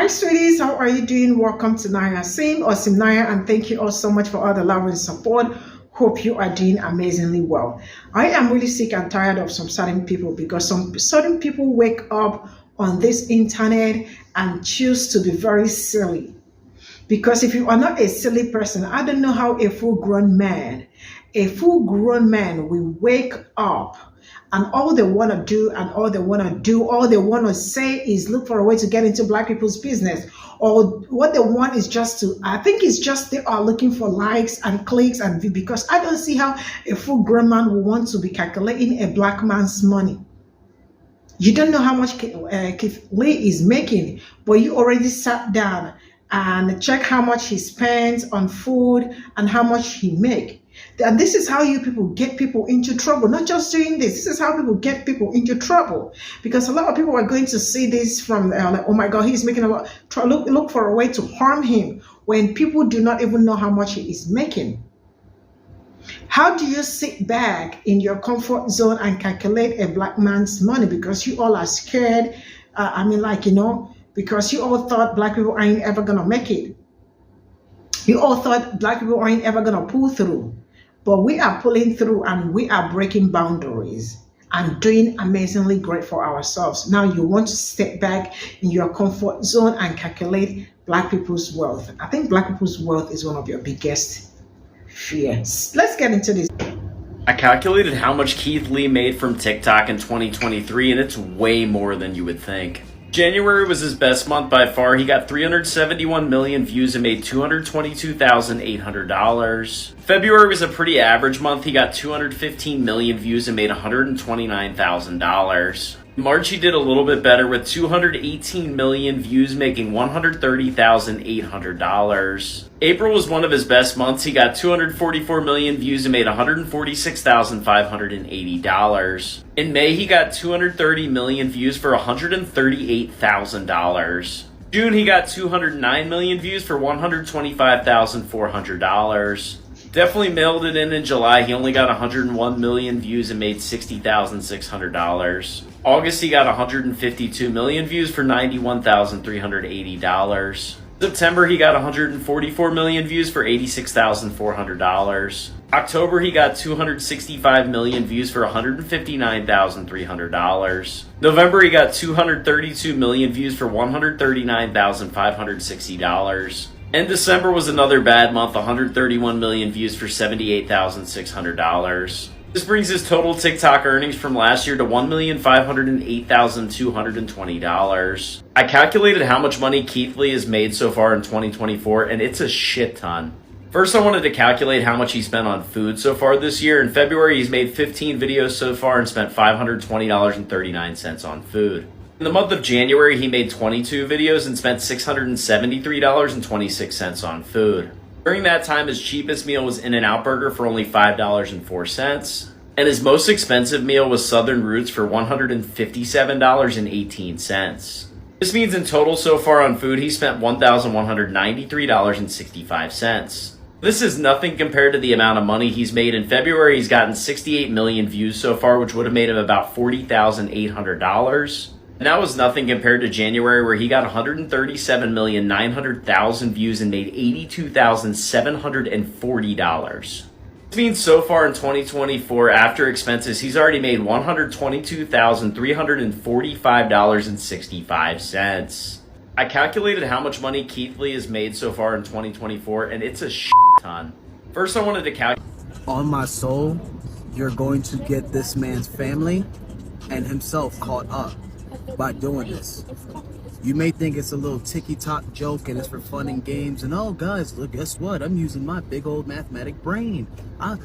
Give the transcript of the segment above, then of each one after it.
Hi, sweeties. How are you doing? Welcome to Naya Sim or Cimnanya, and thank you all so much for all the love and support. Hope you are doing amazingly well. I am really sick and tired of some certain people because some certain people wake up on this internet and choose to be very silly. Because if you are not a silly person, I don't know how a full grown man will wake up and all they want to do and all they want to say is look for a way to get into black people's business. Or what they want is just to, I think it's just they are looking for likes and clicks and view, because I don't see how a full grown man will want to be calculating a black man's money. You don't know how much Keith Lee is making, but you already sat down and check how much he spends on food and how much he make. And this is how you people get people into trouble. Not just doing this. This is how people get people into trouble. Because a lot of people are going to see this from like, oh my God, he's making a lot. Look for a way to harm him when people do not even know how much he is making. How do you sit back in your comfort zone and calculate a black man's money because you all are scared? Because you all thought black people ain't ever gonna make it. You all thought black people ain't ever gonna pull through. But we are pulling through and we are breaking boundaries and doing amazingly great for ourselves. Now you want to step back in your comfort zone and calculate black people's wealth. I think black people's wealth is one of your biggest fears. Let's get into this. I calculated how much Keith Lee made from TikTok in 2023, and it's way more than you would think. January was his best month by far. He got 371 million views and made $222,800. February was a pretty average month. He got 215 million views and made $129,000. March he did a little bit better with 218 million views, making $130,800. April was one of his best months. He got 244 million views and made $146,580. In May, he got 230 million views for $138,000. June, he got 209 million views for $125,400. Definitely mailed it in July. He only got 101 million views and made $60,600. August, he got 152 million views for $91,380. September, he got 144 million views for $86,400. October, he got 265 million views for $159,300. November, he got 232 million views for $139,560. And December was another bad month, 131 million views for $78,600. This brings his total TikTok earnings from last year to $1,508,220. I calculated how much money Keith Lee has made so far in 2024, and it's a shit ton. First, I wanted to calculate how much he spent on food so far this year. In February, he's made 15 videos so far and spent $520.39 on food. In the month of January, he made 22 videos and spent $673.26 on food. During that time, his cheapest meal was In-N-Out Burger for only $5.04, and his most expensive meal was Southern Roots for $157.18. This means in total so far on food, he spent $1,193.65. This is nothing compared to the amount of money he's made. In February, he's gotten 68 million views so far, which would have made him about $40,800. And that was nothing compared to January, where he got 137,900,000 views and made $82,740. This means so far in 2024, after expenses, he's already made $122,345.65. I calculated how much money Keith Lee has made so far in 2024, and it's a shit ton. First, I wanted to calculate. On my soul, you're going to get this man's family and himself caught up by doing this. You may think it's a little ticky-tock joke and it's for fun and games, and oh guys, look, guess what? I'm using my big old mathematic brain. I'm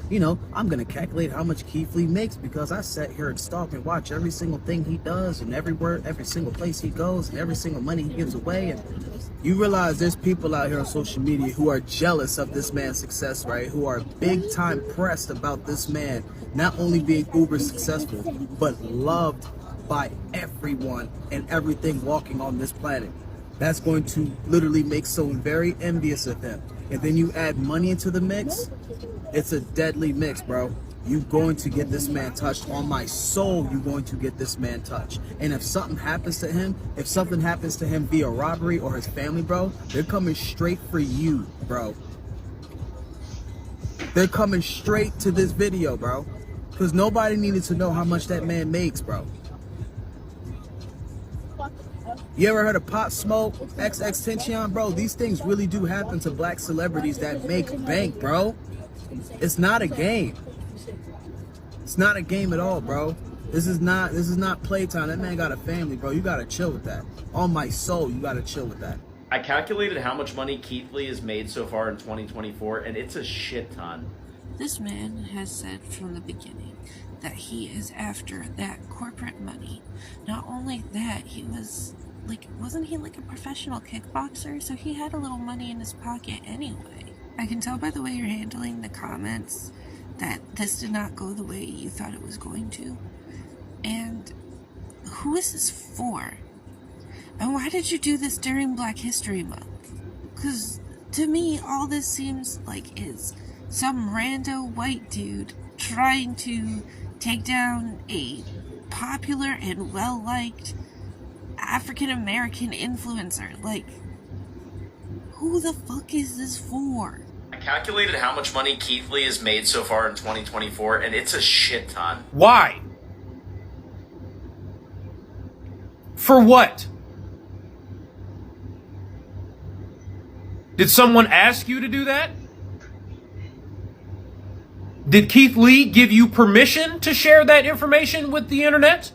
gonna calculate how much Keith Lee makes because I sat here and stalk and watch every single thing he does and everywhere, every single place he goes and every single money he gives away. And you realize there's people out here on social media who are jealous of this man's success, right? Who are big time pressed about this man not only being uber successful, but loved by everyone and everything walking on this planet. That's going to literally make someone very envious of him. And then you add money into the mix, it's a deadly mix, bro. you're going to get this man touched. On my soul, you're going to get this man touched. And if something happens to him, via robbery or his family, bro, they're coming straight for you, bro. They're coming straight to this video, bro. Because nobody needed to know how much that man makes, bro. You ever heard of Pop Smoke, XXXTentacion, bro? These things really do happen to black celebrities that make bank, bro. It's not a game. It's not a game at all, bro. This is not playtime. That man got a family, bro. You gotta chill with that. On my soul, you gotta chill with that. I calculated how much money Keith Lee has made so far in 2024, and it's a shit ton. This man has said from the beginning that he is after that corporate money. Not only that, he was wasn't he like a professional kickboxer? So he had a little money in his pocket anyway. I can tell by the way you're handling the comments that this did not go the way you thought it was going to. And who is this for? And why did you do this during Black History Month? Because to me, all this seems like is some rando white dude trying to take down a popular and well-liked African-American influencer. Like, who the fuck is this for? I calculated how much money Keith Lee has made so far in 2024, and it's a shit ton. Why? For what? Did someone ask you to do that? Did Keith Lee give you permission to share that information with the internet?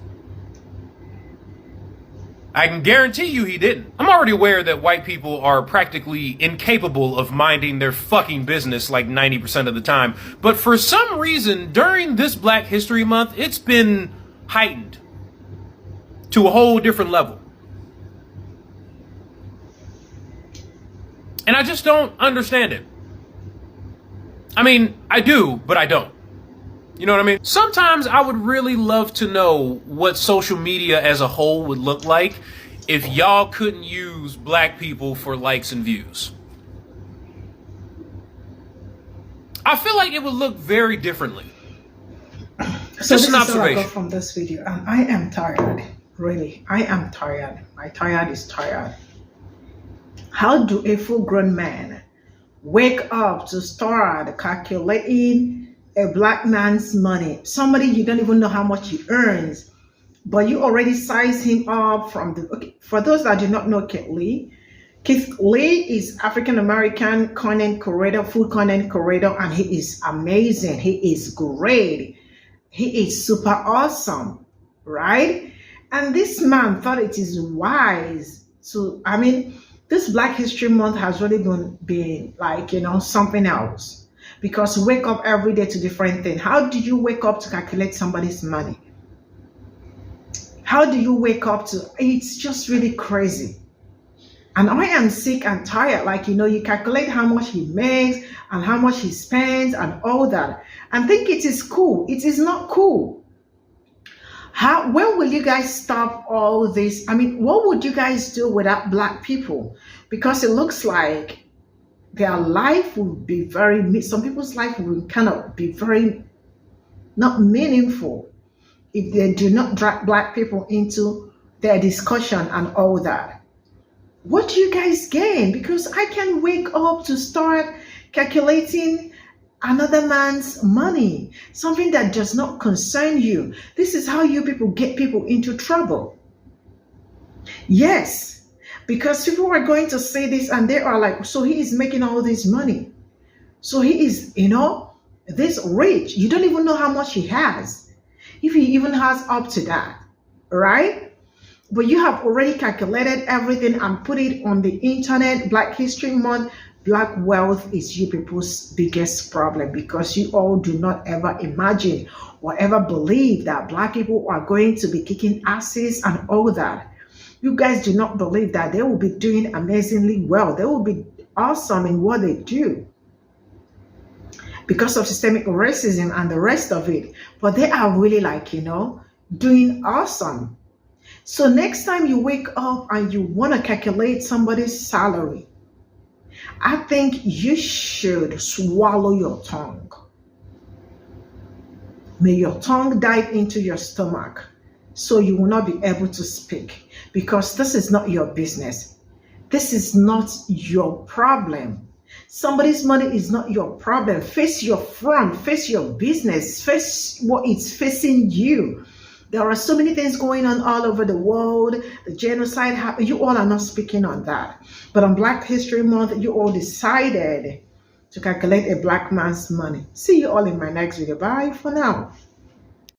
I can guarantee you he didn't. I'm already aware that white people are practically incapable of minding their fucking business like 90% of the time. But for some reason, during this Black History Month, it's been heightened to a whole different level. And I just don't understand it. I mean, I do, but I don't. You know what I mean? Sometimes I would really love to know what social media as a whole would look like if y'all couldn't use black people for likes and views. I feel like it would look very differently. So Just this an is what I got observation. from this video, and I am tired. Really, I am tired. My tired is tired. How do a full-grown man wake up to start calculating a black man's money? Somebody you don't even know how much he earns, but you already size him up from the. Okay, for those that do not know Keith Lee is African American content creator, food content creator, and he is amazing. He is great. He is super awesome, right? And this man thought it is wise to. I mean, this Black History Month has really been like, something else, because you wake up every day to different things. How do you wake up to calculate somebody's money? How do you wake up to? It's just really crazy. And I am sick and tired. Like, you calculate how much he makes and how much he spends and all that, and think it is cool. It is not cool. When will you guys stop all this? I mean, what would you guys do without black people? Because it looks like their life will be some people's life will kind of be very not meaningful if they do not drag black people into their discussion and all that. What do you guys gain? Because I can wake up to start calculating another man's money, something that does not concern you. This is how you people get people into trouble. Yes, because people are going to say this and they are like, so he is making all this money. So he is, this rich. You don't even know how much he has, if he even has up to that, right? But you have already calculated everything and put it on the internet. Black History Month. Black wealth is you people's biggest problem, because you all do not ever imagine or ever believe that black people are going to be kicking asses and all that. You guys do not believe that they will be doing amazingly well. They will be awesome in what they do because of systemic racism and the rest of it. But they are really doing awesome. So next time you wake up and you want to calculate somebody's salary, I think you should swallow your tongue. May your tongue dive into your stomach so you will not be able to speak, because this is not your business. This is not your problem. Somebody's money is not your problem. Face your front, face your business, face what is facing you. There are so many things going on all over the world. The genocide happened. You all are not speaking on that. But on Black History Month, you all decided to calculate a black man's money. See you all in my next video. Bye for now.